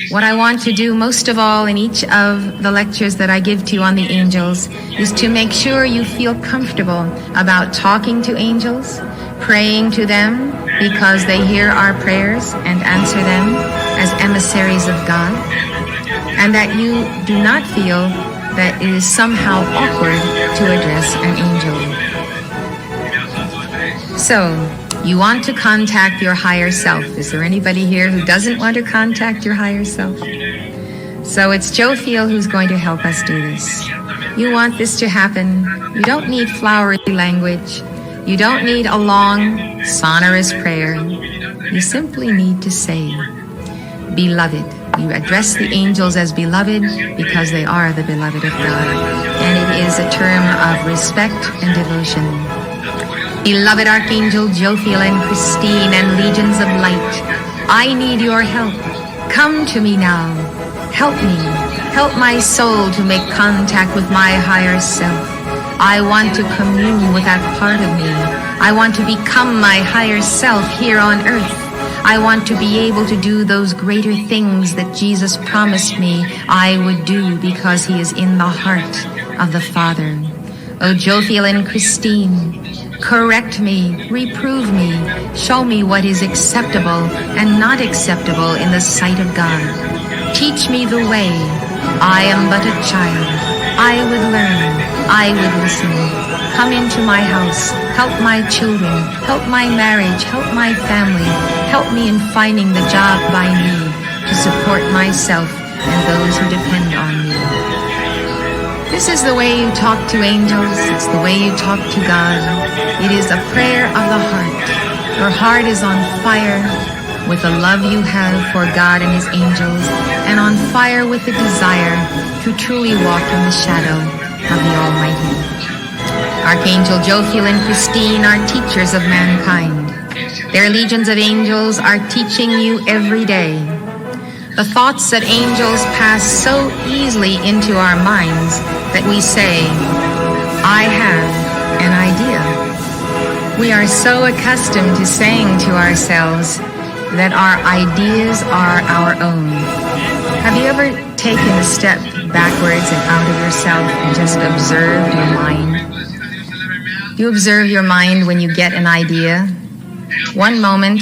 What I want to do most of all in each of the lectures that I give to you on the angels is to make sure you feel comfortable about talking to angels, praying to them because they hear our prayers and answer them as emissaries of God, and that you do not feel that it is somehow awkward to address an angel. So, you want to contact your higher self. Is there anybody here who doesn't want to contact your higher self? So it's Joe Field who's going to help us do this. You want this to happen. You don't need flowery language. You don't need a long, sonorous prayer. You simply need to say, beloved. You address the angels as beloved because they are the beloved of God. And it is a term of respect and devotion. Beloved Archangel Jophiel and Christine and legions of light, I need your help. Come to me now. Help me. Help my soul to make contact with my higher self. I want to commune with that part of me. I want to become my higher self here on earth. I want to be able to do those greater things that Jesus promised me I would do because he is in the heart of the Father. Oh, Jophiel and Christine, correct me, reprove me, show me what is acceptable and not acceptable in the sight of God. Teach me the way. I am but a child. I would learn. I would listen. Come into my house. Help my children. Help my marriage. Help my family. Help me in finding the job I need to support myself and those who depend on me. This is the way you talk to angels. It's the way you talk to God. It is a prayer of the heart. Your heart is on fire with the love you have for God and his angels, and on fire with the desire to truly walk in the shadow of the Almighty. Archangel Jophiel and Christine are teachers of mankind. Their legions of angels are teaching you every day. The thoughts that angels pass so easily into our minds that we say, I have an idea. We are so accustomed to saying to ourselves that our ideas are our own. Have you ever taken a step backwards and out of yourself and just observed your mind? You observe your mind when you get an idea. One moment,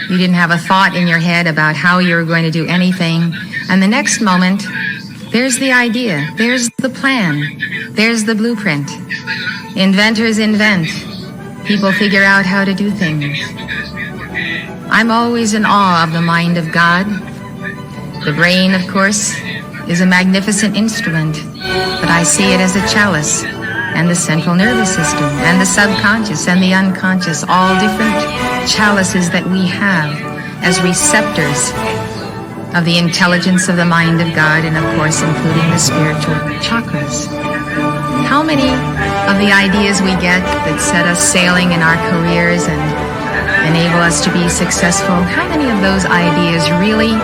you didn't have a thought in your head about how you were going to do anything, and the next moment, there's the idea, there's the plan, there's the blueprint. Inventors invent. People figure out how to do things. I'm always in awe of the mind of God. The brain, of course, is a magnificent instrument, but I see it as a chalice. and the central nervous system, and the subconscious and the unconscious, all different chalices that we have as receptors of the intelligence of the mind of God, and of course including the spiritual chakras. How many of the ideas we get that set us sailing in our careers and enable us to be successful, how many of those ideas really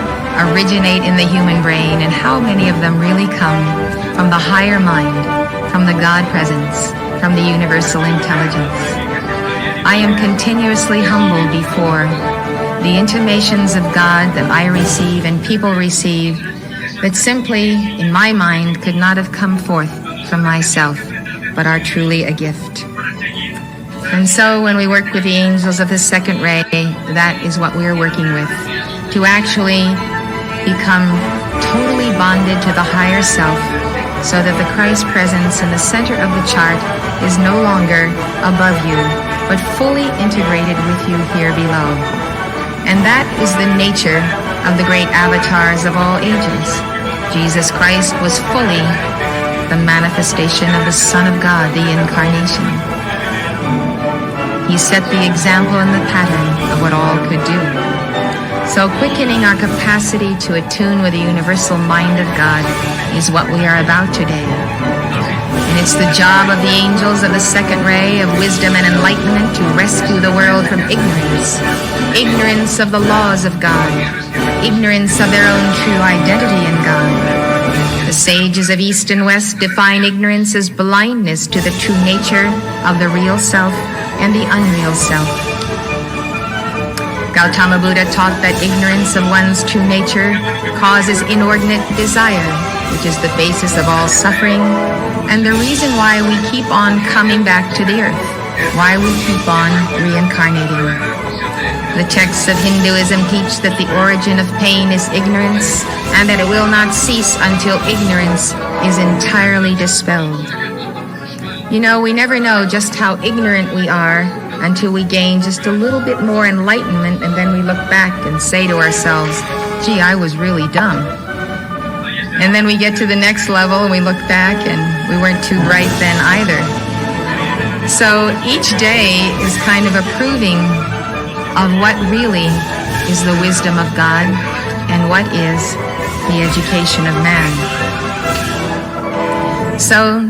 originate in the human brain, and how many of them really come from the higher mind, from the God presence, from the universal intelligence? I am continuously humbled before the intimations of God that I receive and people receive that simply, in my mind, could not have come forth from myself, but are truly a gift. And so when we work with the angels of the second ray, that is what we are working with, to actually become totally bonded to the higher self, so that the Christ presence in the center of the chart is no longer above you, but fully integrated with you here below. And that is the nature of the great avatars of all ages. Jesus Christ was fully the manifestation of the Son of God, the incarnation. He set the example and the pattern of what all could do. So quickening our capacity to attune with the universal mind of God is what we are about today. And it's the job of the angels of the second ray of wisdom and enlightenment to rescue the world from ignorance. Ignorance of the laws of God. Ignorance of their own true identity in God. The sages of East and West define ignorance as blindness to the true nature of the real self and the unreal self. Gautama Buddha taught that ignorance of one's true nature causes inordinate desire, which is the basis of all suffering, and the reason why we keep on coming back to the earth, why we keep on reincarnating. The texts of Hinduism teach that the origin of pain is ignorance, and that it will not cease until ignorance is entirely dispelled. You know, we never know just how ignorant we are until we gain just a little bit more enlightenment, and then we look back and say to ourselves, gee, I was really dumb. And then we get to the next level and we look back and we weren't too bright then either. So each day is kind of a proving of what really is the wisdom of God and what is the education of man. So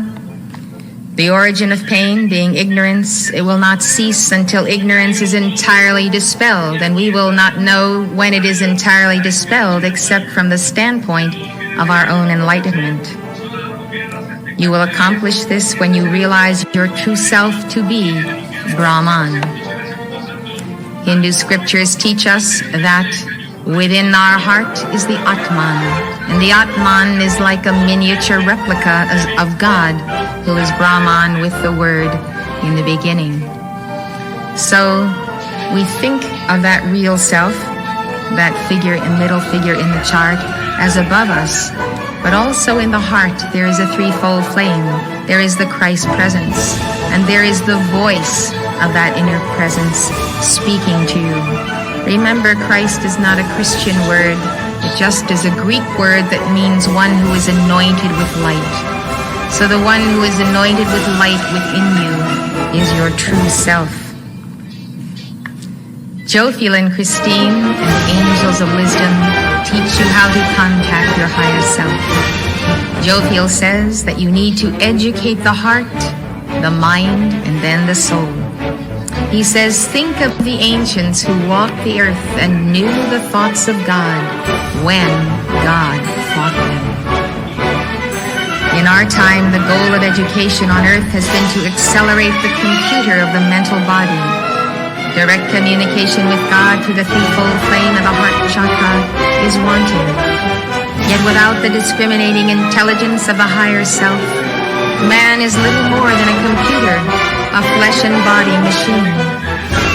the origin of pain being ignorance, it will not cease until ignorance is entirely dispelled, and we will not know when it is entirely dispelled except from the standpoint of our own enlightenment. You will accomplish this when you realize your true self to be Brahman. Hindu scriptures teach us that within our heart is the Atman, and the Atman is like a miniature replica of God, who is Brahman with the word in the beginning. So we think of that real self, that figure and middle figure in the chart, as above us, but also in the heart there is a threefold flame. There is the Christ presence, and there is the voice of that inner presence speaking to you. Remember, Christ is not a Christian word. It just is a Greek word that means one who is anointed with light. So the one who is anointed with light within you is your true self. Jophiel and Christine and the angels of wisdom teach you how to contact your higher self. Jophiel says that you need to educate the heart, the mind, and then the soul. He says, think of the ancients who walked the earth and knew the thoughts of God when God thought them. In our time, the goal of education on earth has been to accelerate the computer of the mental body. Direct communication with God through the threefold flame of the heart chakra is wanting. Yet without the discriminating intelligence of the higher self, man is little more than a computer, a flesh and body machine.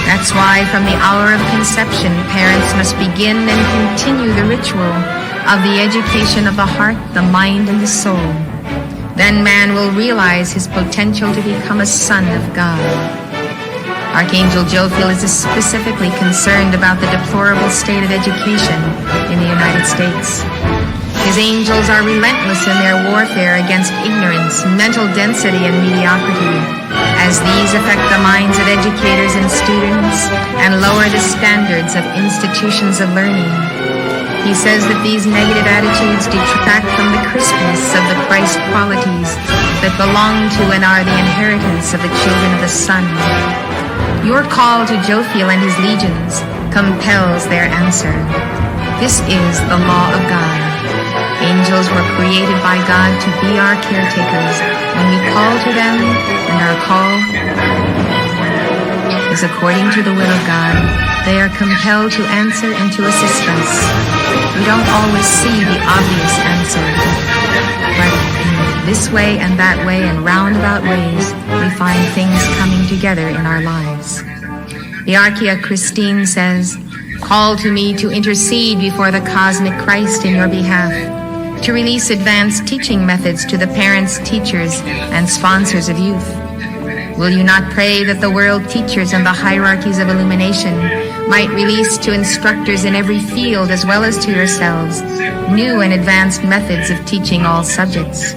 That's why from the hour of conception, parents must begin and continue the ritual of the education of the heart, the mind, and the soul. Then man will realize his potential to become a son of God. Archangel Jophiel is specifically concerned about the deplorable state of education in the United States. His angels are relentless in their warfare against ignorance, mental density, and mediocrity, as these affect the minds of educators and students and lower the standards of institutions of learning. He says that these negative attitudes detract from the crispness of the Christ qualities that belong to and are the inheritance of the children of the Son. Your call to Jophiel and his legions compels their answer. This is the law of God. Angels were created by God to be our caretakers. When we call to them, and our call is according to the will of God, they are compelled to answer and to assist us. We don't always see the obvious answer, but in this way and that way and roundabout ways, we find things coming together in our lives. The Archaea Christine says, "Call to me to intercede before the cosmic Christ in your behalf, to release advanced teaching methods to the parents, teachers, and sponsors of youth. Will you not pray that the world teachers and the hierarchies of illumination might release to instructors in every field as well as to yourselves new and advanced methods of teaching all subjects?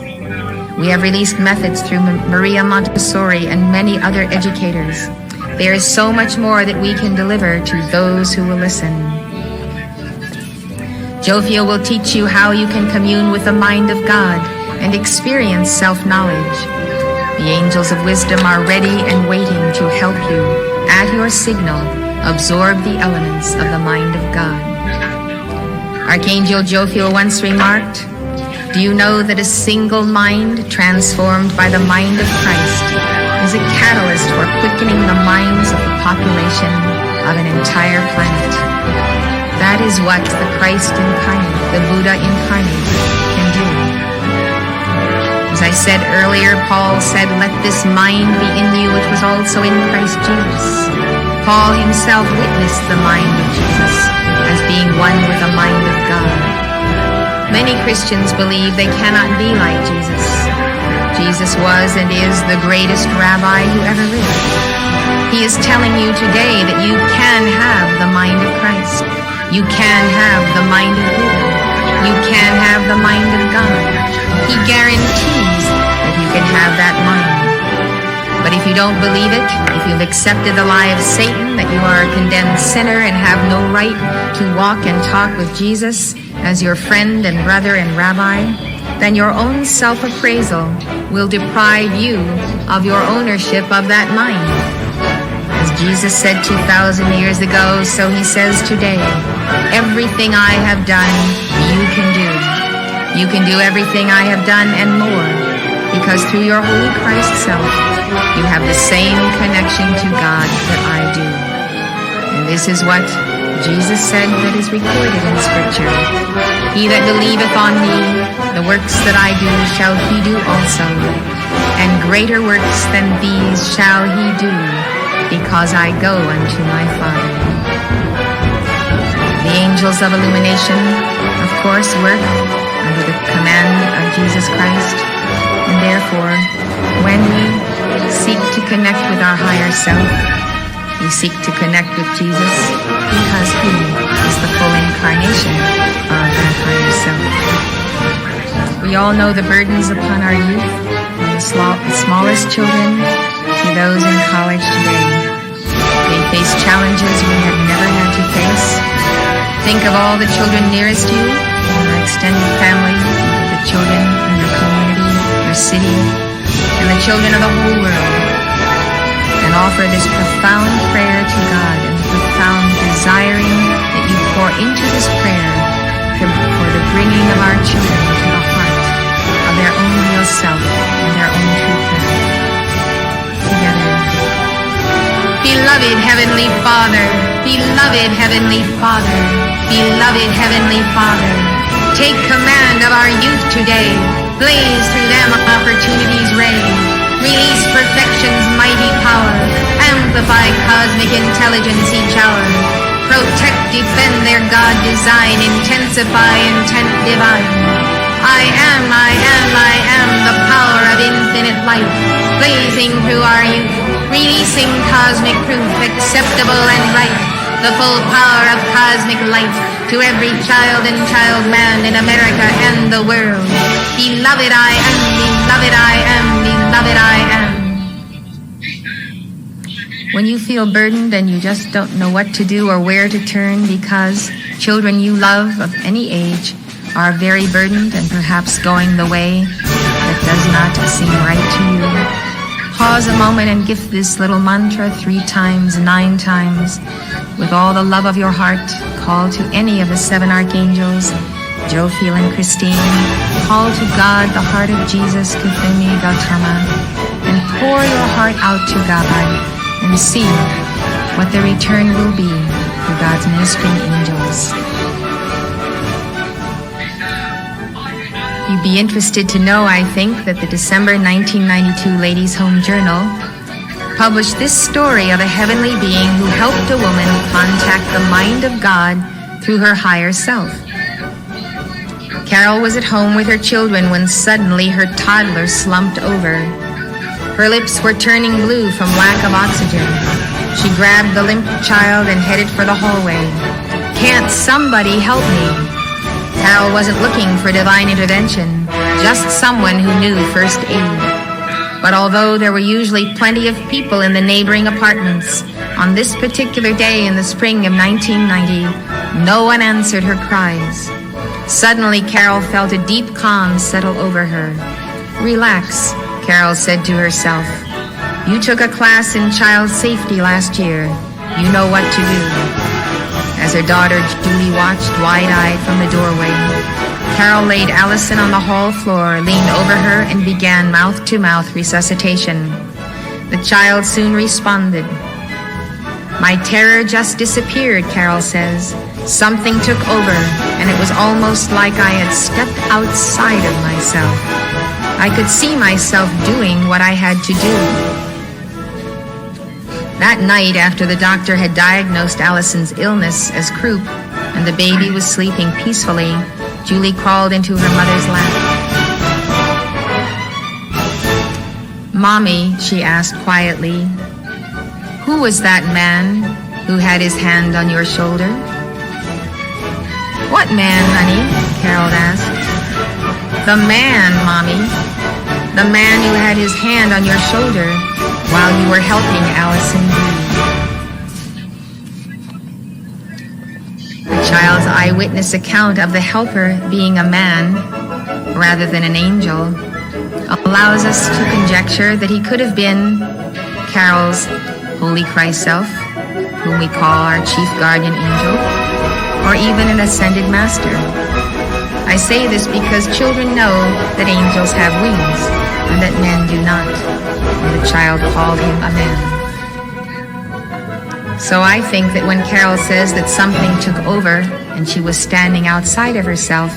We have released methods through Maria Montessori and many other educators. There is so much more that we can deliver to those who will listen. Jophiel will teach you how you can commune with the mind of God and experience self-knowledge. The angels of wisdom are ready and waiting to help you, at your signal, absorb the elements of the mind of God. Archangel Jophiel once remarked, "Do you know that a single mind transformed by the mind of Christ is a catalyst for quickening the minds of the population of an entire planet?" That is what the Christ incarnate, the Buddha incarnate, can do. As I said earlier, Paul said, "Let this mind be in you which was also in Christ Jesus." Paul himself witnessed the mind of Jesus as being one with the mind of God. Many Christians believe they cannot be like Jesus. Jesus was and is the greatest rabbi who ever lived. He is telling you today that you can have the mind of Christ. You can have the mind of Buddha. You can have the mind of God. He guarantees that you can have that mind. But if you don't believe it, if you've accepted the lie of Satan that you are a condemned sinner and have no right to walk and talk with Jesus as your friend and brother and rabbi, then your own self-appraisal will deprive you of your ownership of that mind. As Jesus said 2,000 years ago, so he says today, "Everything I have done, you can do. You can do everything I have done and more, because through your Holy Christ self, you have the same connection to God that I do." And this is what Jesus said that is recorded in Scripture. "He that believeth on me, the works that I do shall he do also, and greater works than these shall he do, because I go unto my Father." The angels of illumination, of course, work under the command of Jesus Christ, and therefore, when we seek to connect with our higher self, we seek to connect with Jesus because he is the full incarnation of that higher self. We all know the burdens upon our youth, from the smallest children to those in college today. They face challenges we have never had to face. Think of all the children nearest you, your extended family, the children in your community, your city, and the children of the whole world. And offer this profound prayer to God and the profound desiring that you pour into this prayer for the bringing of our children to the heart of their own real self and their own true path. Together. Beloved Heavenly Father, beloved Heavenly Father, beloved Heavenly Father, take command of our youth today. Blaze through them opportunity's ray. Release perfection's mighty power. Amplify cosmic intelligence each hour. Protect, defend their God design. Intensify intent divine. I am the power of infinite light. Blazing through our youth. Releasing cosmic proof acceptable and right. the full power of cosmic light to every child and child man in America and the world. Beloved I am, beloved I am, beloved I am. When you feel burdened and you just don't know what to do or where to turn because children you love of any age are very burdened and perhaps going the way that does not seem right to you, pause a moment and give this little mantra 3 times, 9 times, with all the love of your heart. Call to any of the 7 archangels, Jophiel and Christine. Call to God, the heart of Jesus, Kuthumi Gautama, and pour your heart out to God and see what the return will be for God's ministering angels. You'd be interested to know, I think, that the December 1992 Ladies' Home Journal published this story of a heavenly being who helped a woman contact the mind of God through her higher self. Carol was at home with her children when suddenly her toddler slumped over. Her lips were turning blue from lack of oxygen. She grabbed the limp child and headed for the hallway. "Can't somebody help me?" Carol wasn't looking for divine intervention, just someone who knew first aid. But although there were usually plenty of people in the neighboring apartments, on this particular day in the spring of 1990, no one answered her cries. Suddenly, Carol felt a deep calm settle over her. "Relax," Carol said to herself. "You took a class in child safety last year. You know what to do." As her daughter Julie watched wide-eyed from the doorway, Carol laid Allison on the hall floor, leaned over her, and began mouth-to-mouth resuscitation. The child soon responded. "My terror just disappeared," Carol says. "Something took over, and it was almost like I had stepped outside of myself. I could see myself doing what I had to do." That night, after the doctor had diagnosed Allison's illness as croup and the baby was sleeping peacefully, Julie crawled into her mother's lap. "Mommy," she asked quietly, "who was that man who had his hand on your shoulder?" "What man, honey?" Carol asked. "The man, Mommy. The man who had his hand on your shoulder while you were helping Allison breathe." The child's eyewitness account of the helper being a man rather than an angel allows us to conjecture that he could have been Carol's Holy Christ self, whom we call our chief guardian angel, or even an ascended master. I say this because children know that angels have wings and that men do not, and the child called him a man. So I think that when Carol says that something took over and she was standing outside of herself,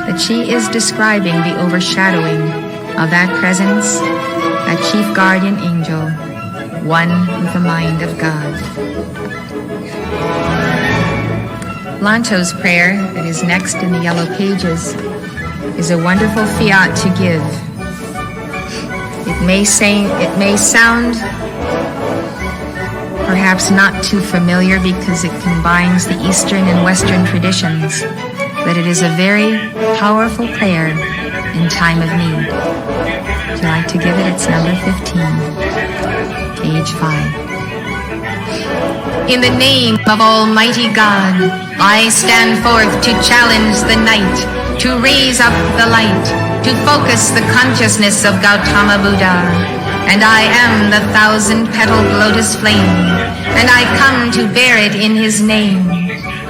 that she is describing the overshadowing of that presence, that chief guardian angel, one with the mind of God. Lanto's prayer, that is next in the yellow pages, is a wonderful fiat to give. It may sound perhaps not too familiar because it combines the Eastern and Western traditions, but it is a very powerful prayer in time of need. Would you like to give it? It's number 15, page 5. In the name of Almighty God, I stand forth to challenge the night, to raise up the light, to focus the consciousness of Gautama Buddha. And I am the 1,000-petaled lotus flame, and I come to bear it in his name.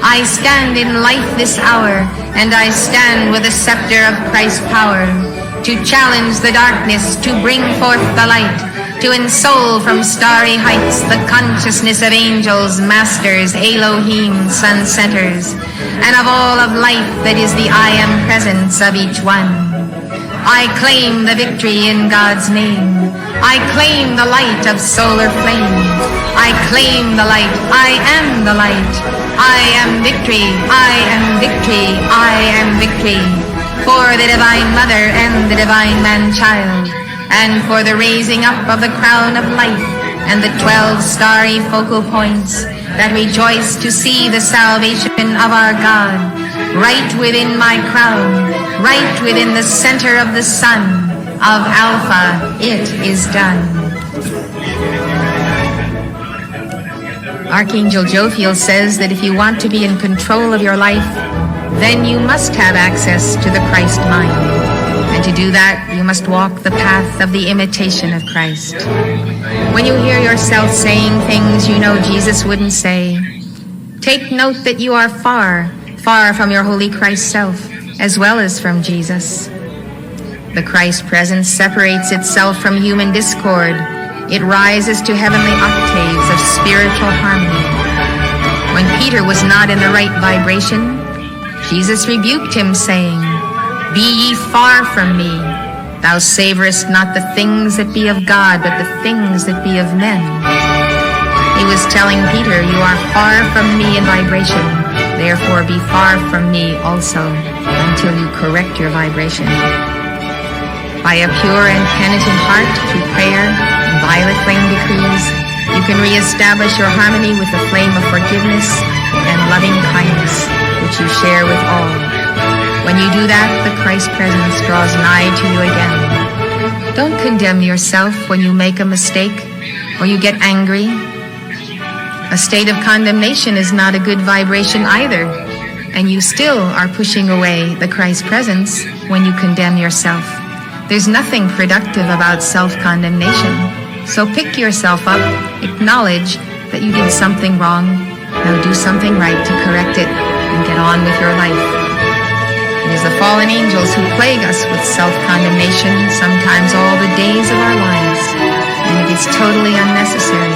I stand in life this hour, and I stand with the scepter of Christ's power, to challenge the darkness, to bring forth the light, to ensoul from starry heights the consciousness of angels, masters, Elohim, sun centers, and of all of life that is the I am presence of each one. I claim the victory in God's name. I claim the light of solar flame. I claim the light. I am the light. I am victory. I am victory. I am victory. For the Divine Mother and the Divine Man-Child, and for the raising up of the crown of life and the 12 starry focal points, that rejoice to see the salvation of our God. Right within my crown, right within the center of the sun of Alpha, it is done. Archangel Jophiel says that if you want to be in control of your life, then you must have access to the Christ mind. And to do that, you must walk the path of the imitation of Christ. When you hear yourself saying things you know Jesus wouldn't say, take note that you are far, far from your holy Christ self, as well as from Jesus. The Christ presence separates itself from human discord. It rises to heavenly octaves of spiritual harmony. When Peter was not in the right vibration, Jesus rebuked him, saying, be ye far from me. Thou savorest not the things that be of God, but the things that be of men. He was telling Peter, you are far from me in vibration, therefore be far from me also, until you correct your vibration. By a pure and penitent heart, through prayer and violet flame decrees, you can reestablish your harmony with the flame of forgiveness and loving kindness, which you share with all. When you do that, the Christ presence draws nigh to you again. Don't condemn yourself when you make a mistake or you get angry. A state of condemnation is not a good vibration either, and you still are pushing away the Christ presence when you condemn yourself. There's nothing productive about self-condemnation. So pick yourself up, acknowledge that you did something wrong, now do something right to correct it, and get on with your life. It is the fallen angels who plague us with self-condemnation, sometimes all the days of our lives, and it is totally unnecessary.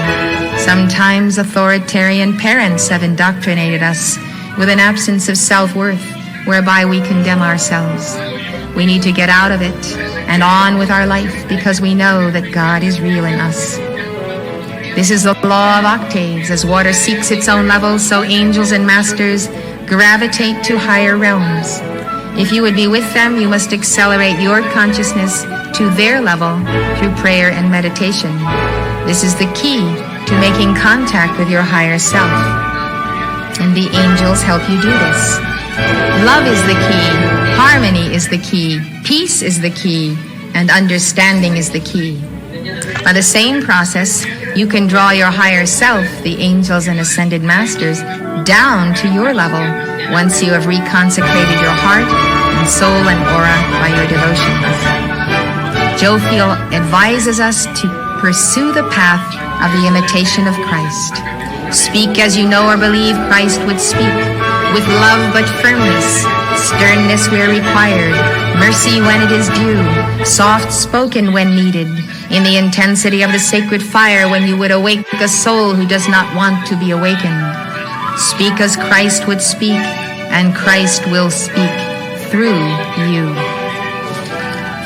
Sometimes authoritarian parents have indoctrinated us with an absence of self-worth, whereby we condemn ourselves. We need to get out of it and on with our life, because we know that God is real in us. This is the law of octaves. As water seeks its own level, so angels and masters gravitate to higher realms. If you would be with them, you must accelerate your consciousness to their level through prayer and meditation. This is the key to making contact with your higher self. And the angels help you do this. Love is the key, harmony is the key, peace is the key, and understanding is the key. By the same process, you can draw your higher self, the angels and ascended masters, down to your level once you have reconsecrated your heart and soul and aura by your devotions. Jophiel advises us to pursue the path of the imitation of Christ. Speak as you know or believe Christ would speak, with love but firmness, sternness where required, mercy when it is due, soft-spoken when needed, in the intensity of the sacred fire when you would awake a soul who does not want to be awakened. Speak as Christ would speak, and Christ will speak through you.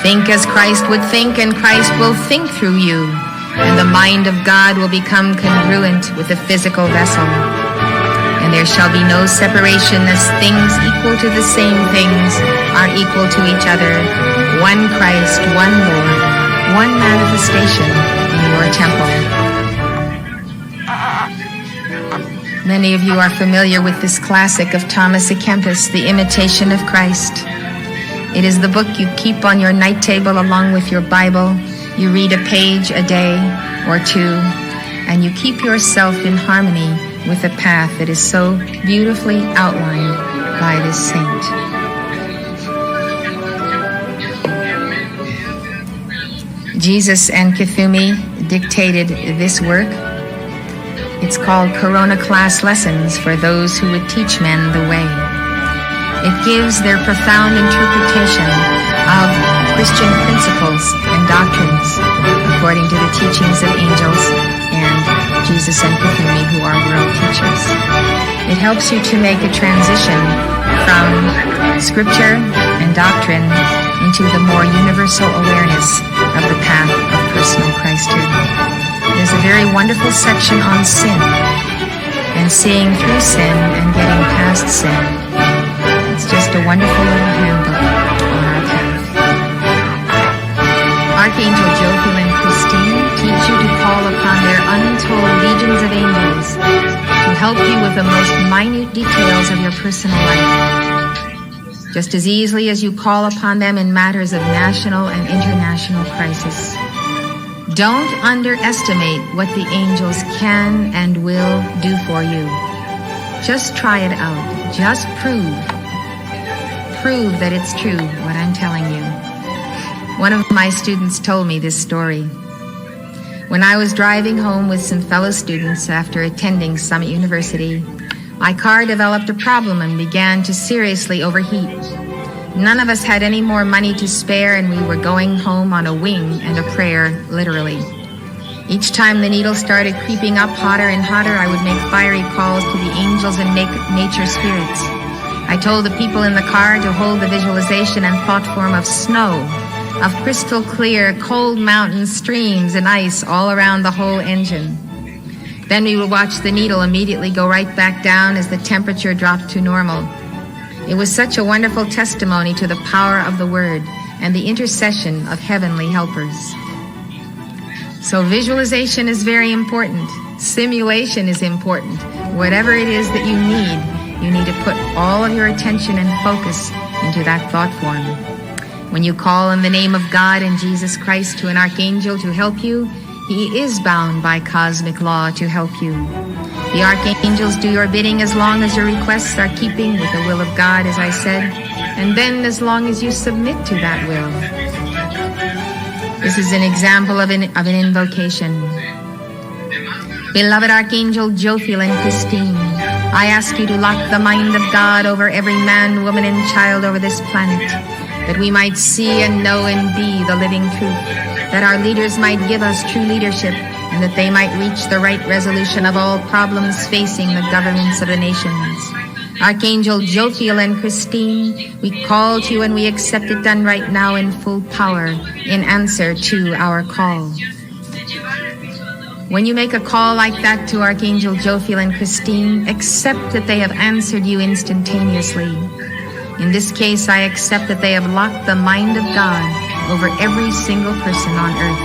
Think as Christ would think, and Christ will think through you, and the mind of God will become congruent with the physical vessel. And there shall be no separation, as things equal to the same things are equal to each other. One Christ, one Lord, one manifestation in your temple. Many of you are familiar with this classic of Thomas à Kempis, The Imitation of Christ. It is the book you keep on your night table along with your Bible. You read a page a day or two, and you keep yourself in harmony with a path that is so beautifully outlined by this saint. Jesus and Kuthumi dictated this work. It's called Corona Class Lessons for Those Who Would Teach Men the Way. It gives their profound interpretation of Christian principles and doctrines according to the teachings of angels and Jesus and Kuthumi, who are world teachers. It helps you to make a transition from scripture and doctrine into the more universal awareness of the path of personal Christhood. There's a very wonderful section on sin and seeing through sin and getting past sin. It's just a wonderful little handbook on our path. Archangel Jophiel and Christine teach you to call upon their untold legions of angels to help you with the most minute details of your personal life, just as easily as you call upon them in matters of national and international crisis. Don't underestimate what the angels can and will do for you. Just try it out. Just prove that it's true, what I'm telling you. One of my students told me this story. When I was driving home with some fellow students after attending Summit University, my car developed a problem and began to seriously overheat. None of us had any more money to spare, and we were going home on a wing and a prayer, literally. Each time the needle started creeping up hotter and hotter, I would make fiery calls to the angels and nature spirits. I told the people in the car to hold the visualization and thought form of snow, of crystal clear, cold mountains, streams, and ice all around the whole engine. Then we would watch the needle immediately go right back down as the temperature dropped to normal. It was such a wonderful testimony to the power of the Word and the intercession of heavenly helpers. So visualization is very important. Simulation is important. Whatever it is that you need to put all of your attention and focus into that thought form. When you call on the name of God and Jesus Christ to an archangel to help you, he is bound by cosmic law to help you. The archangels do your bidding as long as your requests are keeping with the will of God, as I said, and then as long as you submit to that will. This is an example of an invocation. Beloved Archangel Jophiel and Christine, I ask you to lock the mind of God over every man, woman, and child over this planet, that we might see and know and be the living truth, that our leaders might give us true leadership, and that they might reach the right resolution of all problems facing the governments of the nations. Archangel Jophiel and Christine, we call to you and we accept it done right now in full power in answer to our call. When you make a call like that to Archangel Jophiel and Christine, accept that they have answered you instantaneously. In this case, I accept that they have locked the mind of God over every single person on earth.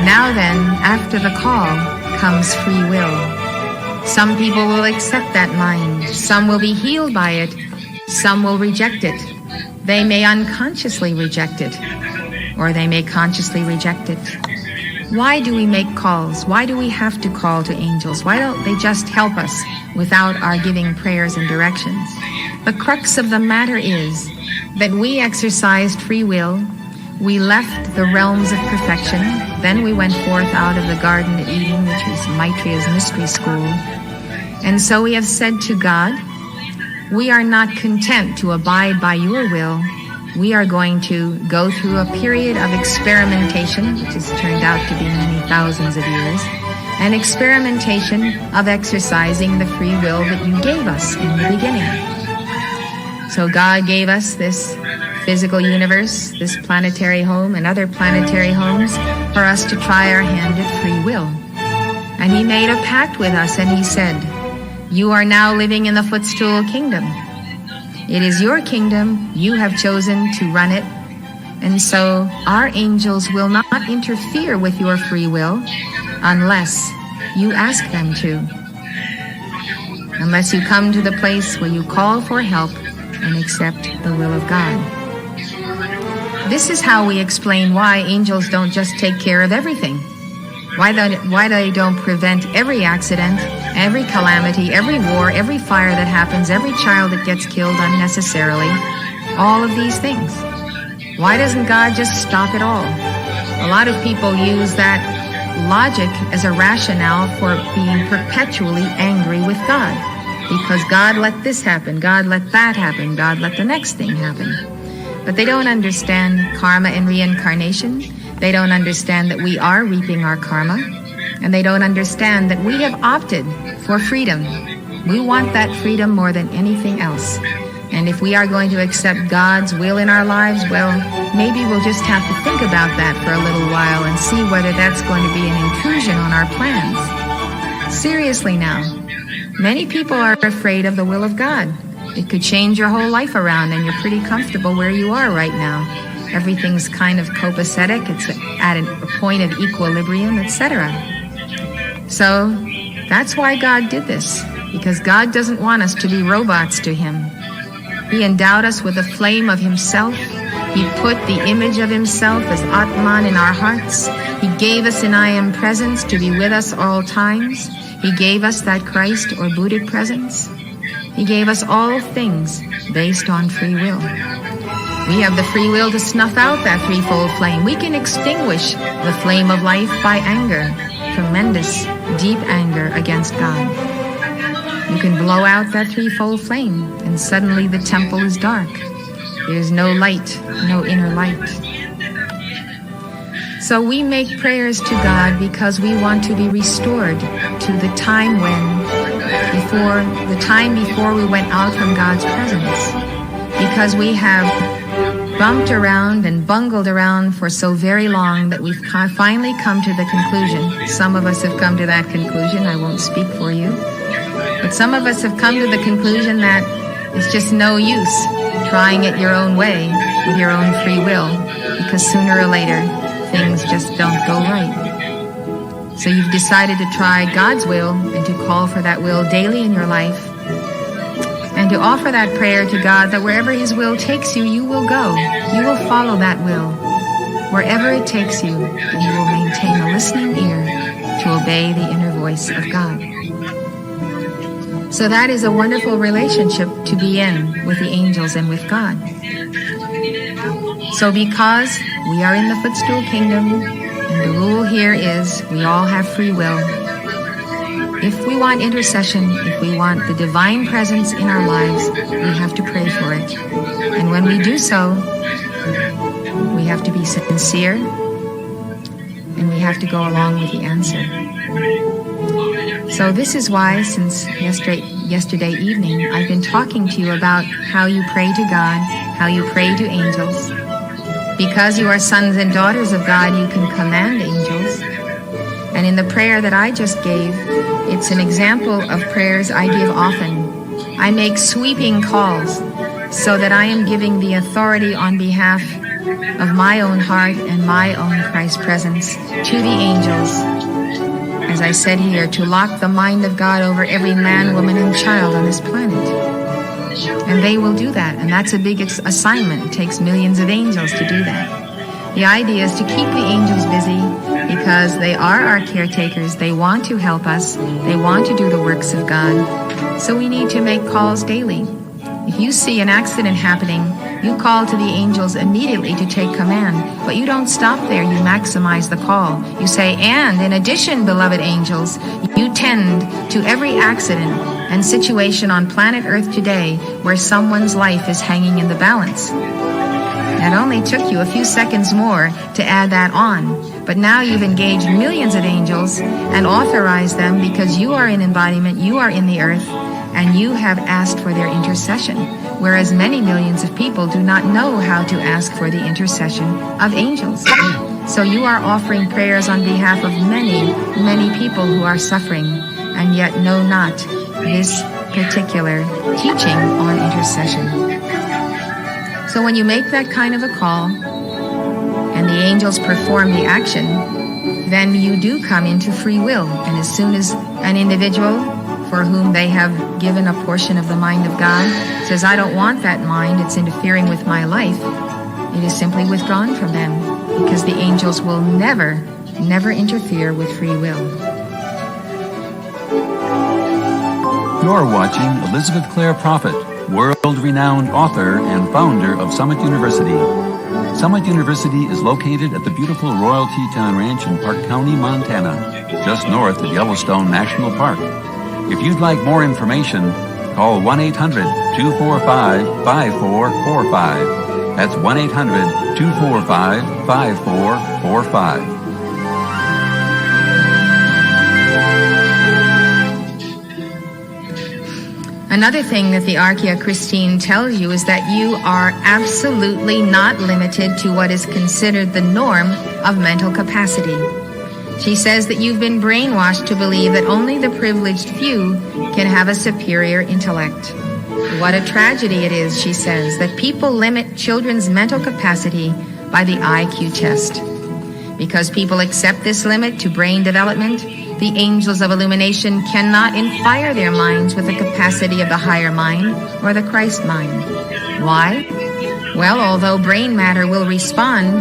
Now then, after the call comes free will. Some people will accept that mind. Some will be healed by it. Some will reject it. They may unconsciously reject it, or they may consciously reject it. Why do we make calls? Why do we have to call to angels? Why don't they just help us without our giving prayers and directions? The crux of the matter is that we exercised free will. We left the realms of perfection. Then we went forth out of the Garden of Eden, which was Maitreya's mystery school. And so we have said to God, we are not content to abide by your will. We are going to go through a period of experimentation, which has turned out to be many thousands of years, an experimentation of exercising the free will that you gave us in the beginning. So God gave us this physical universe, this planetary home, and other planetary homes for us to try our hand at free will. And he made a pact with us, and he said, you are now living in the footstool kingdom. It is your kingdom. You have chosen to run it. And so our angels will not interfere with your free will unless you ask them to. Unless you come to the place where you call for help and accept the will of God. This is how we explain why angels don't just take care of everything. Why they don't prevent every accident, every calamity, every war, every fire that happens, every child that gets killed unnecessarily, all of these things. Why doesn't God just stop it all? A lot of people use that logic as a rationale for being perpetually angry with God. Because God let this happen, God let that happen, God let the next thing happen. But they don't understand karma and reincarnation. They don't understand that we are reaping our karma. And they don't understand that we have opted for freedom. We want that freedom more than anything else. And if we are going to accept God's will in our lives, well, maybe we'll just have to think about that for a little while and see whether that's going to be an intrusion on our plans. Seriously now, many people are afraid of the will of God. It could change your whole life around, and you're pretty comfortable where you are right now. Everything's kind of copacetic. It's at a point of equilibrium, etc. So That's why God did this, because God doesn't want us to be robots to him. He endowed us with the flame of himself. He put the image of himself as Atman in our hearts. He gave us an I am presence to be with us all times. He gave us that Christ or Buddhic presence. He gave us all things based on free will. We have the free will to snuff out that threefold flame. We can extinguish the flame of life by anger, tremendous, deep anger against God. You can blow out that threefold flame, and suddenly the temple is dark. There's no light, no inner light. So we make prayers to God because we want to be restored to the time before we went out from God's presence. Because we have bumped around and bungled around for so very long that we've finally come to the conclusion. Some of us have come to that conclusion. I won't speak for you. But some of us have come to the conclusion that it's just no use trying it your own way with your own free will, because sooner or later things just don't go right. So you've decided to try God's will and to call for that will daily in your life, and to offer that prayer to God that wherever his will takes you, you will go. You will follow that will wherever it takes you, and you will maintain a listening ear to obey the inner voice of God. So that is a wonderful relationship to be in with the angels and with God. So because we are in the footstool kingdom, and the rule here is we all have free will, if we want intercession, if we want the divine presence in our lives, we have to pray for it. And when we do so, we have to be sincere, and we have to go along with the answer. So this is why, since yesterday evening, I've been talking to you about how you pray to God, how you pray to angels. Because you are sons and daughters of God, you can command angels. And in the prayer that I just gave, it's an example of prayers I give often. I make sweeping calls so that I am giving the authority on behalf of my own heart and my own Christ presence to the angels. As I said here, to lock the mind of God over every man, woman, and child on this planet. And they will do that, and that's a big assignment. It takes millions of angels to do that. The idea is to keep the angels busy because they are our caretakers. They want to help us. They want to do the works of God. So we need to make calls daily. If you see an accident happening, you call to the angels immediately to take command. But you don't stop there. You maximize the call. You say, and in addition, beloved angels, you tend to every accident and situation on planet Earth today where someone's life is hanging in the balance. It only took you a few seconds more to add that on. But now you've engaged millions of angels and authorized them because you are in embodiment, you are in the earth, and you have asked for their intercession, whereas many millions of people do not know how to ask for the intercession of angels. So you are offering prayers on behalf of many, many people who are suffering, and yet know not this particular teaching on intercession. So when you make that kind of a call, and the angels perform the action, then you do come into free will. And as soon as an individual for whom they have given a portion of the mind of God says, I don't want that mind, it's interfering with my life, it is simply withdrawn from them, because the angels will never interfere with free will. You're watching Elizabeth Clare Prophet, world-renowned author and founder of Summit University. Summit University is located at the beautiful Royal Teton Ranch in Park County, Montana, just north of Yellowstone National Park. If you'd like more information, call 1-800-245-5445. That's 1-800-245-5445. Another thing that the Archeia Christine tells you is that you are absolutely not limited to what is considered the norm of mental capacity. She says that you've been brainwashed to believe that only the privileged few can have a superior intellect. What a tragedy it is, she says, that people limit children's mental capacity by the IQ test. Because people accept this limit to brain development, The angels of illumination cannot inspire their minds with the capacity of the higher mind or the Christ mind. Why? Well, although brain matter will respond,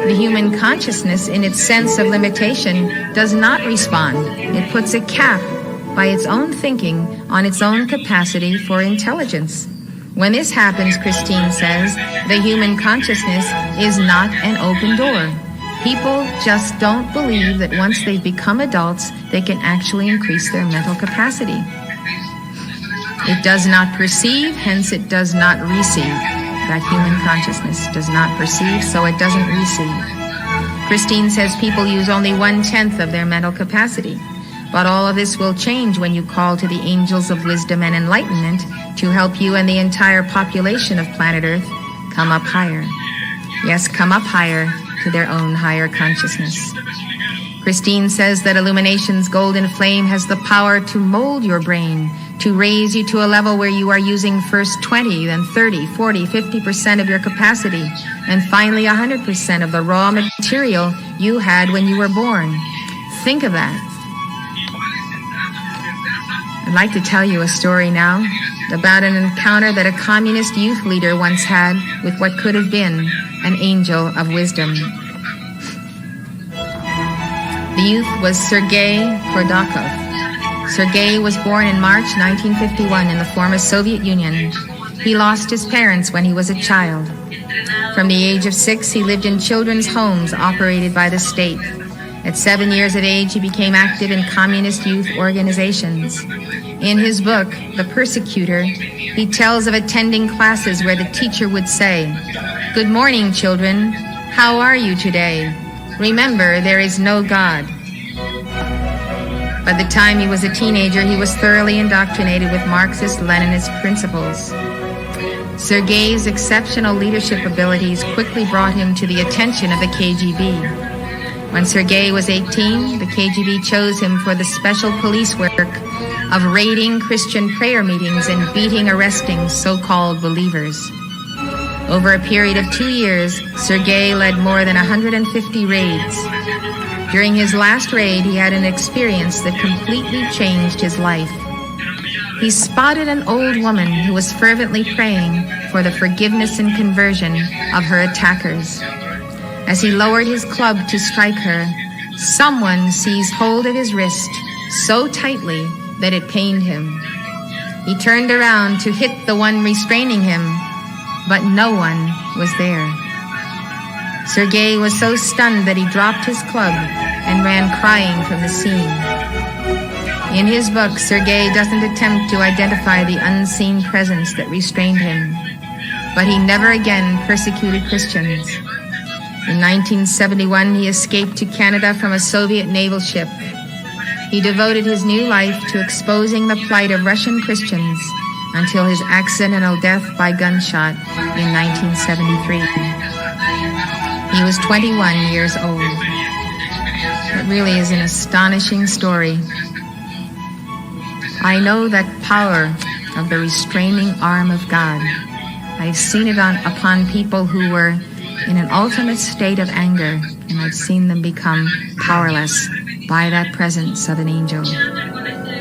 the human consciousness in its sense of limitation does not respond. It puts a cap by its own thinking on its own capacity for intelligence. When this happens, Christine says, the human consciousness is not an open door. People just don't believe that once they've become adults, they can actually increase their mental capacity. It does not perceive, hence it does not receive. That human consciousness does not perceive, so it doesn't receive. Christine says people use only 1/10 of their mental capacity. But all of this will change when you call to the angels of wisdom and enlightenment to help you and the entire population of planet Earth come up higher. Yes, come up higher to their own higher consciousness. Christine says that Illumination's golden flame has the power to mold your brain, to raise you to a level where you are using first 20, then 30, 40, 50% of your capacity, and finally 100% of the raw material you had when you were born. Think of that. I'd like to tell you a story now about an encounter that a communist youth leader once had with what could have been an angel of wisdom. The youth was Sergei Kordakov. Sergei was born in March 1951 in the former Soviet Union. He lost his parents when he was a child. From the age of 6, he lived in children's homes operated by the state. At 7 years of age, he became active in communist youth organizations. In his book, The Persecutor, he tells of attending classes where the teacher would say, "Good morning, children. How are you today? Remember, there is no God." By the time he was a teenager, he was thoroughly indoctrinated with Marxist-Leninist principles. Sergei's exceptional leadership abilities quickly brought him to the attention of the KGB. When Sergei was 18, the KGB chose him for the special police work of raiding Christian prayer meetings and beating, arresting so-called believers. Over a period of 2 years, Sergei led more than 150 raids. During his last raid, he had an experience that completely changed his life. He spotted an old woman who was fervently praying for the forgiveness and conversion of her attackers. As he lowered his club to strike her, someone seized hold of his wrist so tightly that it pained him. He turned around to hit the one restraining him, but no one was there. Sergei was so stunned that he dropped his club and ran crying from the scene. In his book, Sergei doesn't attempt to identify the unseen presence that restrained him, but he never again persecuted Christians. In 1971, he escaped to Canada from a Soviet naval ship. He devoted his new life to exposing the plight of Russian Christians until his accidental death by gunshot in 1973. He was 21 years old. It really is an astonishing story. I know that power of the restraining arm of God. I've seen it upon people who were in an ultimate state of anger, and I've seen them become powerless by that presence of an angel.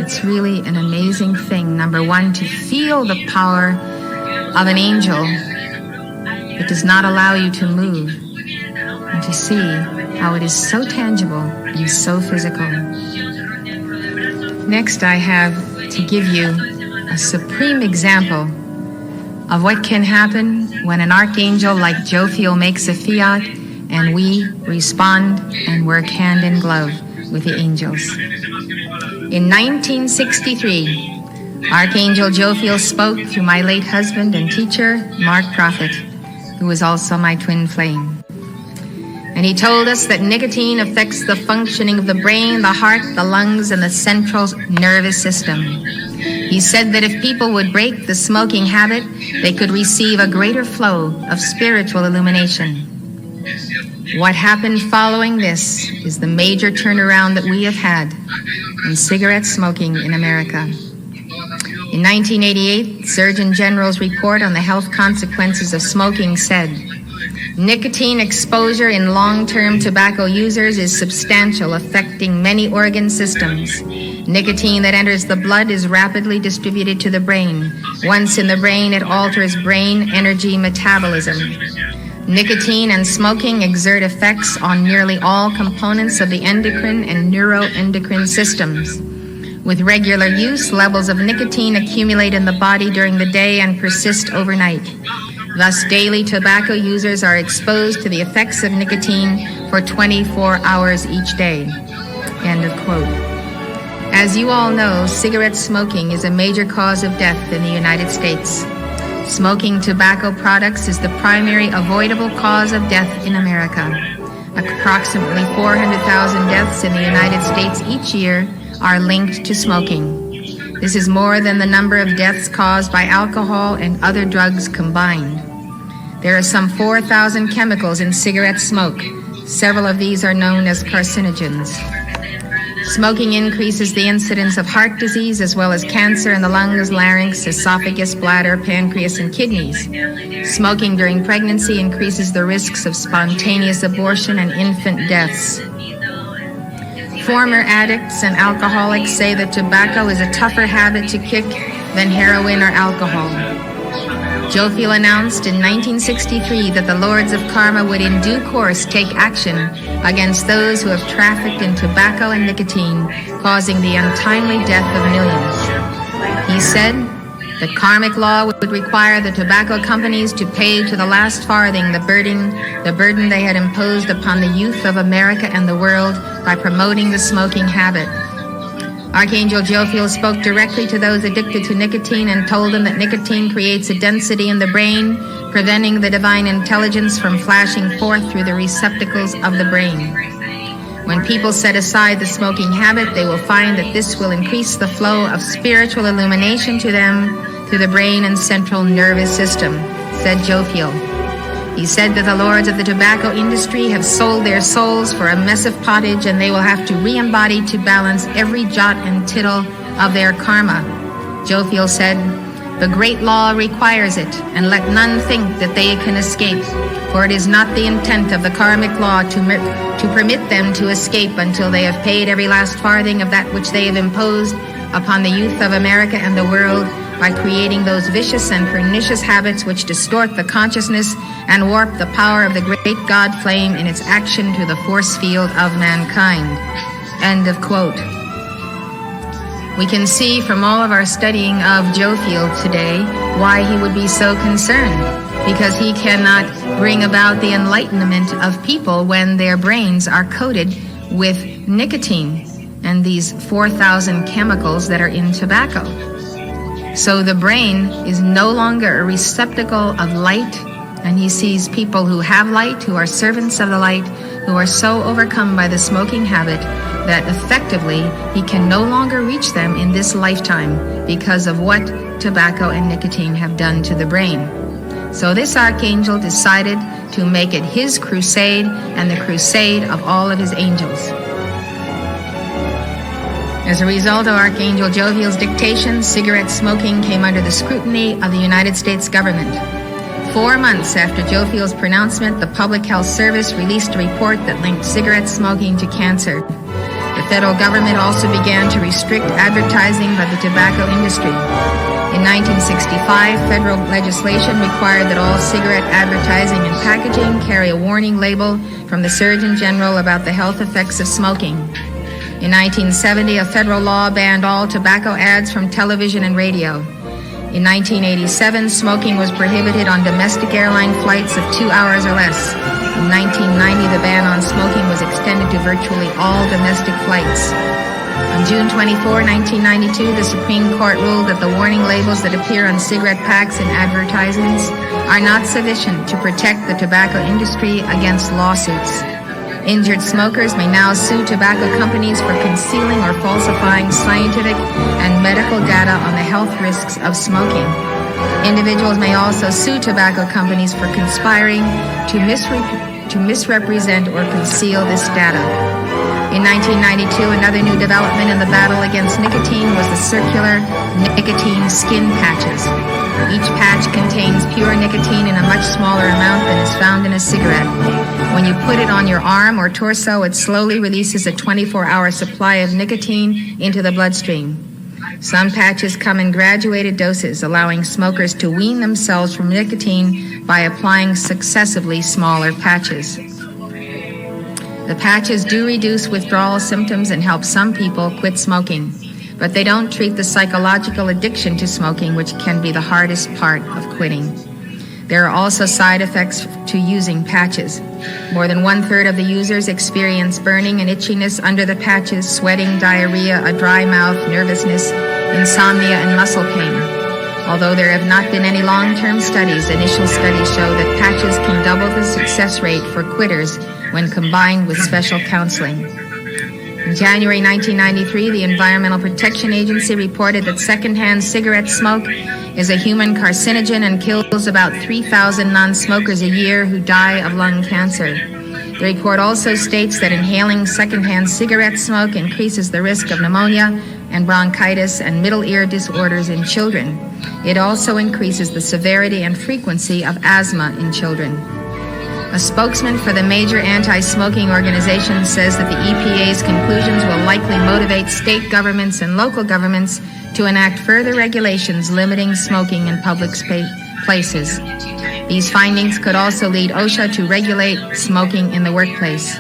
It's really an amazing thing, number one, to feel the power of an angel. It does not allow you to move, and to see how it is so tangible and so physical. Next, I have to give you a supreme example of what can happen when an archangel like Jophiel makes a fiat and we respond and work hand in glove with the angels. In 1963, Archangel Jophiel spoke through my late husband and teacher, Mark Prophet, who was also my twin flame. And he told us that nicotine affects the functioning of the brain, the heart, the lungs, and the central nervous system. He said that if people would break the smoking habit, they could receive a greater flow of spiritual illumination. What happened following this is the major turnaround that we have had in cigarette smoking in America. In 1988, Surgeon General's report on the health consequences of smoking said, Nicotine exposure in long-term tobacco users is substantial, affecting many organ systems. Nicotine that enters the blood is rapidly distributed to the brain. Once in the brain, it alters brain energy metabolism. Nicotine and smoking exert effects on nearly all components of the endocrine and neuroendocrine systems. With regular use, levels of nicotine accumulate in the body during the day and persist overnight. Thus, daily tobacco users are exposed to the effects of nicotine for 24 hours each day. End of quote. As you all know, cigarette smoking is a major cause of death in the United States. Smoking tobacco products is the primary avoidable cause of death in America. Approximately 400,000 deaths in the United States each year are linked to smoking. This is more than the number of deaths caused by alcohol and other drugs combined. There are some 4,000 chemicals in cigarette smoke. Several of these are known as carcinogens. Smoking increases the incidence of heart disease as well as cancer in the lungs, larynx, esophagus, bladder, pancreas, and kidneys. Smoking during pregnancy increases the risks of spontaneous abortion and infant deaths. Former addicts and alcoholics say that tobacco is a tougher habit to kick than heroin or alcohol. Joe Fiel announced in 1963 that the Lords of Karma would in due course take action against those who have trafficked in tobacco and nicotine, causing the untimely death of millions. He said that karmic law would require the tobacco companies to pay to the last farthing the burden they had imposed upon the youth of America and the world by promoting the smoking habit. Archangel Joe Fiel spoke directly to those addicted to nicotine and told them that nicotine creates a density in the brain, preventing the divine intelligence from flashing forth through the receptacles of the brain. When people set aside the smoking habit, they will find that this will increase the flow of spiritual illumination to them through the brain and central nervous system, said Joe Fiel. He said that the lords of the tobacco industry have sold their souls for a mess of pottage, and they will have to re-embody to balance every jot and tittle of their karma. Joe Fiel said, "The great law requires it, and let none think that they can escape, for it is not the intent of the karmic law to permit them to escape until they have paid every last farthing of that which they have imposed upon the youth of America and the world by creating those vicious and pernicious habits which distort the consciousness and warp the power of the great God flame in its action to the force field of mankind." End of quote. We can see from all of our studying of Joe Fiel today why he would be so concerned, because he cannot bring about the enlightenment of people when their brains are coated with nicotine and these 4,000 chemicals that are in tobacco. So the brain is no longer a receptacle of light, and he sees people who have light, who are servants of the light, who are so overcome by the smoking habit that effectively he can no longer reach them in this lifetime because of what tobacco and nicotine have done to the brain. So this archangel decided to make it his crusade and the crusade of all of his angels. As a result of Archangel Joe Fiel's dictation, cigarette smoking came under the scrutiny of the United States government. 4 months after Joe Fiel's pronouncement, the Public Health Service released a report that linked cigarette smoking to cancer. The federal government also began to restrict advertising by the tobacco industry. In 1965, federal legislation required that all cigarette advertising and packaging carry a warning label from the Surgeon General about the health effects of smoking. In 1970, a federal law banned all tobacco ads from television and radio. In 1987, smoking was prohibited on domestic airline flights of 2 hours or less. In 1990, the ban on smoking was extended to virtually all domestic flights. On June 24, 1992, the Supreme Court ruled that the warning labels that appear on cigarette packs and advertisements are not sufficient to protect the tobacco industry against lawsuits. Injured smokers may now sue tobacco companies for concealing or falsifying scientific and medical data on the health risks of smoking. Individuals may also sue tobacco companies for conspiring to misrepresent or conceal this data. In 1992, another new development in the battle against nicotine was the circular nicotine skin patches. Each patch contains pure nicotine in a much smaller amount than is found in a cigarette. When you put it on your arm or torso, it slowly releases a 24-hour supply of nicotine into the bloodstream. Some patches come in graduated doses, allowing smokers to wean themselves from nicotine by applying successively smaller patches. The patches do reduce withdrawal symptoms and help some people quit smoking, but they don't treat the psychological addiction to smoking, which can be the hardest part of quitting. There are also side effects to using patches. More than 1/3 of the users experience burning and itchiness under the patches, sweating, diarrhea, a dry mouth, nervousness, insomnia, and muscle pain. Although there have not been any long-term studies, initial studies show that patches can double the success rate for quitters when combined with special counseling. In January 1993, the Environmental Protection Agency reported that secondhand cigarette smoke is a human carcinogen and kills about 3,000 non-smokers a year who die of lung cancer. The report also states that inhaling secondhand cigarette smoke increases the risk of pneumonia and bronchitis and middle ear disorders in children. It also increases the severity and frequency of asthma in children. A spokesman for the major anti-smoking organization says that the EPA's conclusions will likely motivate state governments and local governments to enact further regulations limiting smoking in public places. These findings could also lead OSHA to regulate smoking in the workplace.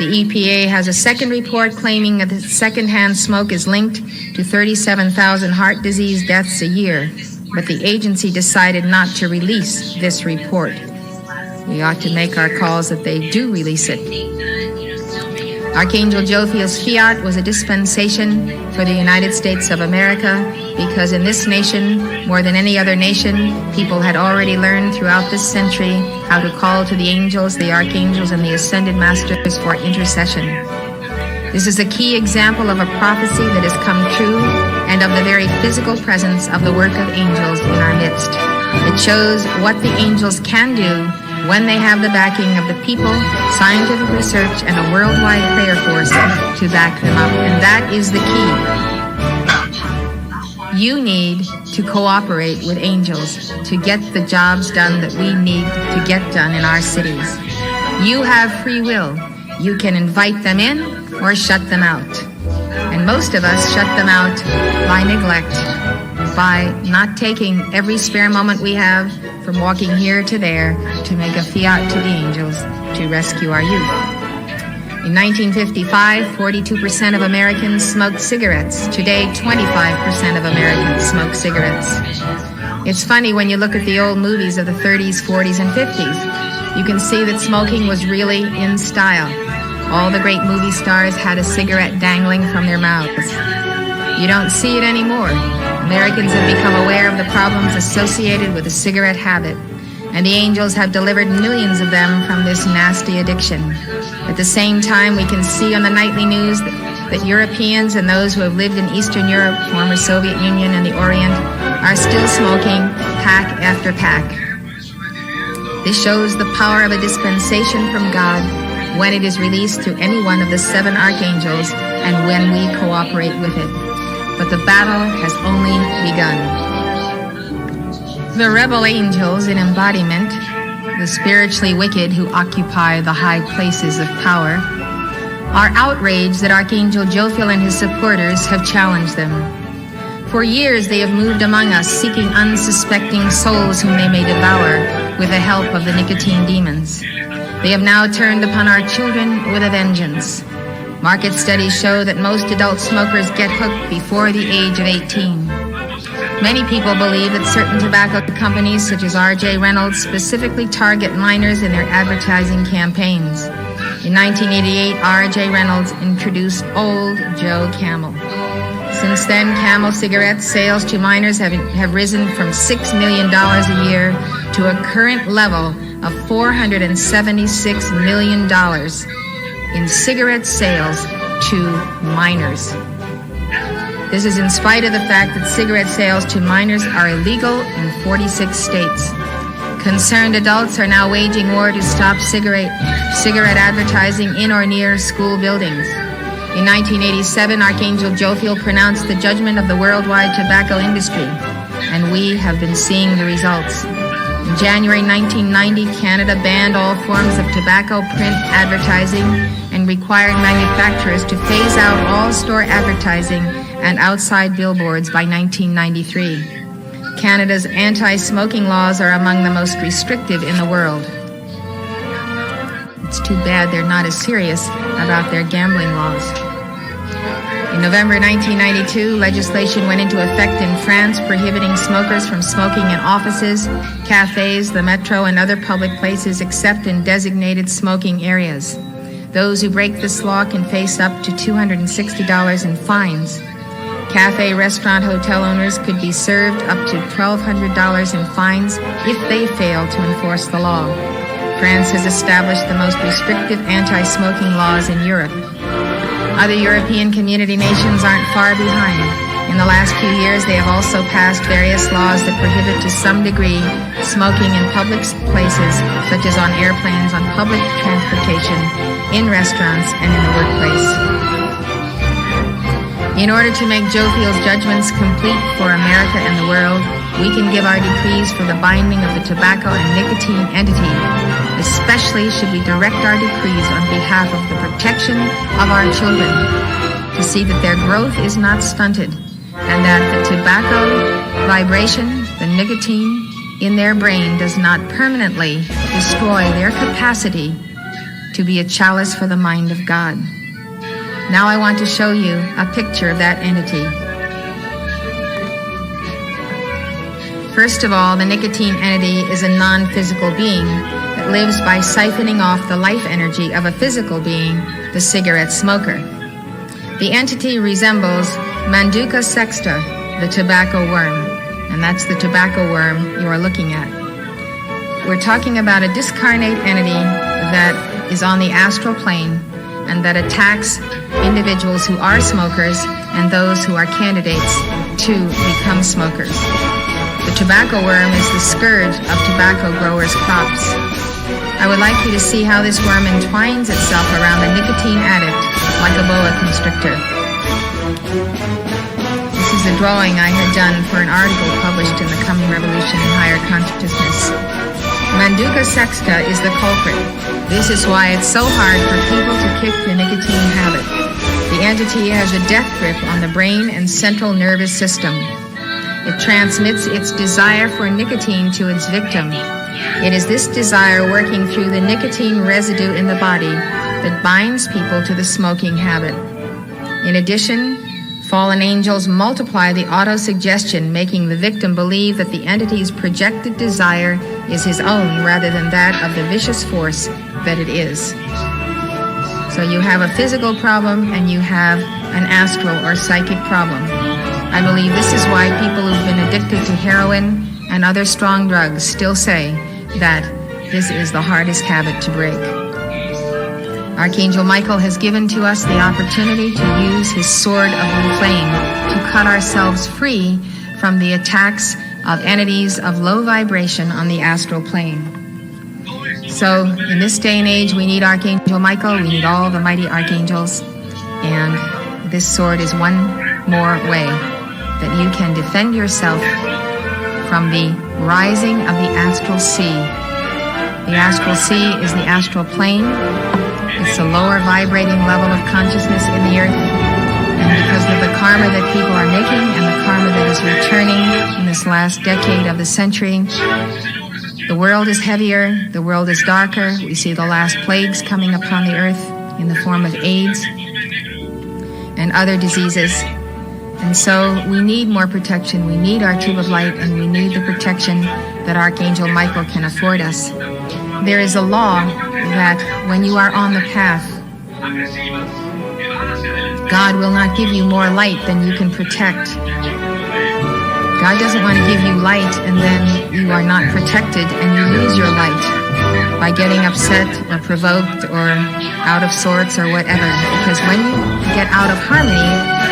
The EPA has a second report claiming that secondhand smoke is linked to 37,000 heart disease deaths a year, but the agency decided not to release this report. We ought to make our calls that they do release it. Archangel Jophiel's fiat was a dispensation for the United States of America because in this nation, more than any other nation, people had already learned throughout this century how to call to the angels, the archangels, and the ascended masters for intercession. This is a key example of a prophecy that has come true and of the very physical presence of the work of angels in our midst. It shows what the angels can do when they have the backing of the people, scientific research, and a worldwide prayer force to back them up. And that is the key. You need to cooperate with angels to get the jobs done that we need to get done in our cities. You have free will. You can invite them in or shut them out. And most of us shut them out by neglect, by not taking every spare moment we have from walking here to there to make a fiat to the angels to rescue our youth. In 1955, 42% of Americans smoked cigarettes. Today, 25% of Americans smoke cigarettes. It's funny when you look at the old movies of the 30s, 40s, and 50s. You can see that smoking was really in style. All the great movie stars had a cigarette dangling from their mouths. You don't see it anymore. Americans have become aware of the problems associated with the cigarette habit, and the angels have delivered millions of them from this nasty addiction. At the same time, we can see on the nightly news that Europeans and those who have lived in Eastern Europe, former Soviet Union, and the Orient are still smoking pack after pack. This shows the power of a dispensation from God when it is released to any one of the 7 archangels and when we cooperate with it. But the battle has only begun. The rebel angels in embodiment, the spiritually wicked who occupy the high places of power, are outraged that Archangel Jophiel and his supporters have challenged them. For years they have moved among us seeking unsuspecting souls whom they may devour with the help of the nicotine demons. They have now turned upon our children with a vengeance. Market studies show that most adult smokers get hooked before the age of 18. Many people believe that certain tobacco companies such as R.J. Reynolds specifically target minors in their advertising campaigns. In 1988, R.J. Reynolds introduced Old Joe Camel. Since then, Camel cigarette sales to minors have risen from $6 million a year to a current level of $476 million in cigarette sales to minors. This is in spite of the fact that cigarette sales to minors are illegal in 46 states. Concerned adults are now waging war to stop cigarette advertising in or near school buildings. In 1987, Archangel Jophiel pronounced the judgment of the worldwide tobacco industry. and we have been seeing the results. In January 1990, Canada banned all forms of tobacco print advertising and required manufacturers to phase out all store advertising and outside billboards by 1993. Canada's anti-smoking laws are among the most restrictive in the world. It's too bad they're not as serious about their gambling laws. In November 1992, legislation went into effect in France prohibiting smokers from smoking in offices, cafes, the metro, and other public places except in designated smoking areas. Those who break this law can face up to $260 in fines. Cafe, restaurant, hotel owners could be served up to $1,200 in fines if they fail to enforce the law. France has established the most restrictive anti-smoking laws in Europe. Other European community nations aren't far behind. In the last few years, they have also passed various laws that prohibit to some degree smoking in public places, such as on airplanes, on public transportation, in restaurants, and in the workplace. In order to make Joe Field's judgments complete for America and the world, we can give our decrees for the binding of the tobacco and nicotine entity. Especially should we direct our decrees on behalf of the protection of our children, to see that their growth is not stunted, and that the tobacco vibration, the nicotine in their brain, does not permanently destroy their capacity to be a chalice for the mind of God. Now I want to show you a picture of that entity. First of all, the nicotine entity is a non-physical being that lives by siphoning off the life energy of a physical being, the cigarette smoker. The entity resembles Manduca sexta, the tobacco worm, and that's the tobacco worm you are looking at. We're talking about a discarnate entity that is on the astral plane and that attacks individuals who are smokers and those who are candidates to become smokers. The tobacco worm is the scourge of tobacco growers' crops. I would like you to see how this worm entwines itself around the nicotine addict like a boa constrictor. This is a drawing I had done for an article published in The Coming Revolution in Higher Consciousness. Manduca sexta is the culprit. This is why it's so hard for people to kick the nicotine habit. The entity has a death grip on the brain and central nervous system. It transmits its desire for nicotine to its victim. It is this desire working through the nicotine residue in the body that binds people to the smoking habit. In addition, fallen angels multiply the autosuggestion, making the victim believe that the entity's projected desire is his own rather than that of the vicious force that it is. So you have a physical problem and you have an astral or psychic problem. I believe this is why people who've been addicted to heroin and other strong drugs still say that this is the hardest habit to break. Archangel Michael has given to us the opportunity to use his sword of blue flame to cut ourselves free from the attacks of entities of low vibration on the astral plane. So in this day and age, we need Archangel Michael, we need all the mighty archangels, and this sword is one more way that you can defend yourself from the rising of the astral sea. The astral sea is the astral plane. It's the lower vibrating level of consciousness in the earth. And because of the karma that people are making and the karma that is returning in this last decade of the century, the world is heavier, the world is darker. We see the last plagues coming upon the earth in the form of AIDS and other diseases. And so we need more protection. We need our tube of light, and we need the protection that Archangel Michael can afford us. There is a law that when you are on the path, God will not give you more light than you can protect. God doesn't want to give you light and then you are not protected and you lose your light by getting upset or provoked or out of sorts or whatever. Because when you get out of harmony,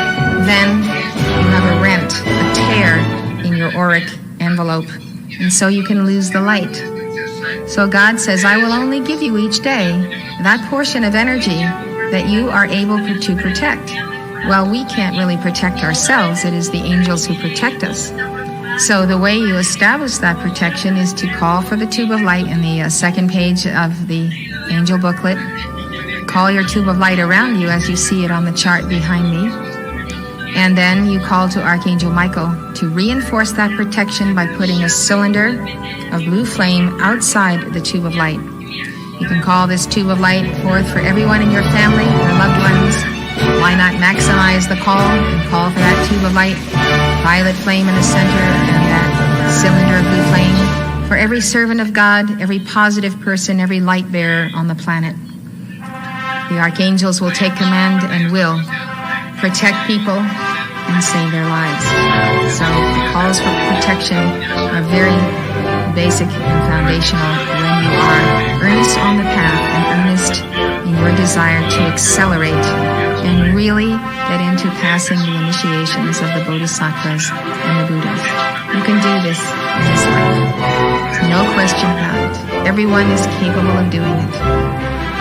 then you have a rent, a tear in your auric envelope, and so you can lose the light. So God says, I will only give you each day that portion of energy that you are able to protect. Well, we can't really protect ourselves. It is the angels who protect us. So the way you establish that protection is to call for the tube of light in the second page of the angel booklet. Call your tube of light around you as you see it on the chart behind me. And then you call to Archangel Michael to reinforce that protection by putting a cylinder of blue flame outside the tube of light. You can call this tube of light forth for everyone in your family, your loved ones. Why not maximize the call and call for that tube of light, violet flame in the center, and that cylinder of blue flame for every servant of God, every positive person, every light bearer on the planet. The archangels will take command and will protect people and save their lives. So the calls for protection are very basic and foundational when you are earnest on the path and earnest in your desire to accelerate and really get into passing the initiations of the Bodhisattvas and the Buddhas. You can do this in this life. There's no question about it. Everyone is capable of doing it.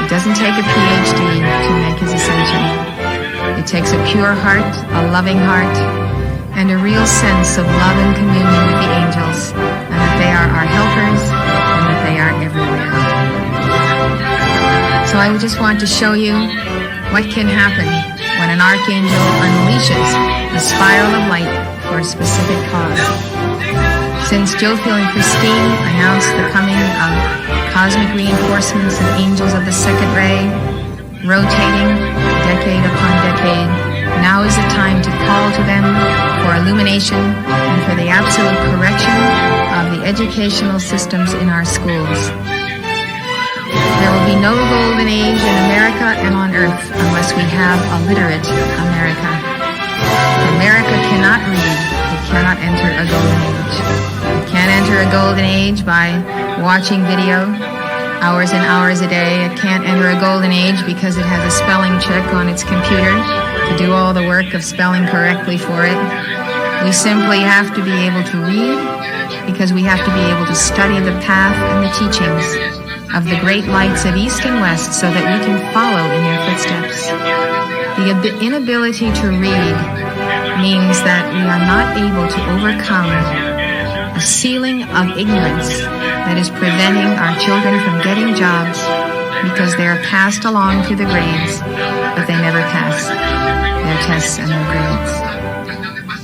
It doesn't take a PhD to make his ascension. It takes a pure heart, a loving heart, and a real sense of love and communion with the angels, and that they are our helpers, and that they are everywhere. So I just want to show you what can happen when an archangel unleashes a spiral of light for a specific cause. Since Jophiel and Christine announced the coming of cosmic reinforcements and angels of the second ray, rotating decade upon decade, now is the time to call to them for illumination and for the absolute correction of the educational systems in our schools. There will be no golden age in America and on earth unless we have a literate America. America cannot read. It cannot enter a golden age. It can't enter a golden age by watching video hours and hours a day. It can't enter a golden age because it has a spelling check on its computer to do all the work of spelling correctly for it. We simply have to be able to read because we have to be able to study the path and the teachings of the great lights of East and West so that we can follow in their footsteps. The inability to read means that we are not able to overcome a ceiling of ignorance that is preventing our children from getting jobs because they are passed along through the grades, but they never pass their tests and their grades.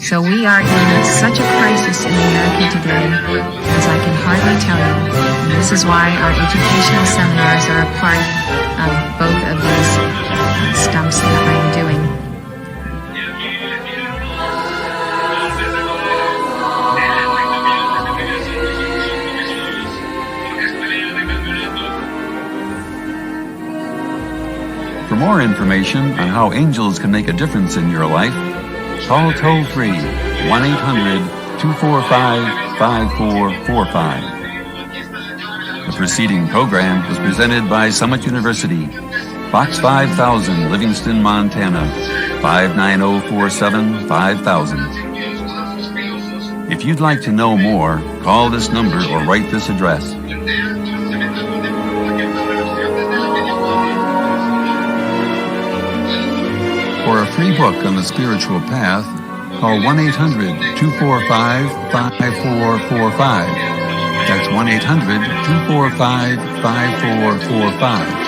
So we are in such a crisis in America today, as I can hardly tell you. And this is why our educational seminars are a part of both of these stumps that I am doing. For more information on how angels can make a difference in your life, call toll-free 1-800-245-5445. The preceding program was presented by Summit University, Box 5000, Livingston, Montana, 59047 5000. If you'd like to know more, call this number or write this address. For a free book on the spiritual path, call 1-800-245-5445. That's 1-800-245-5445.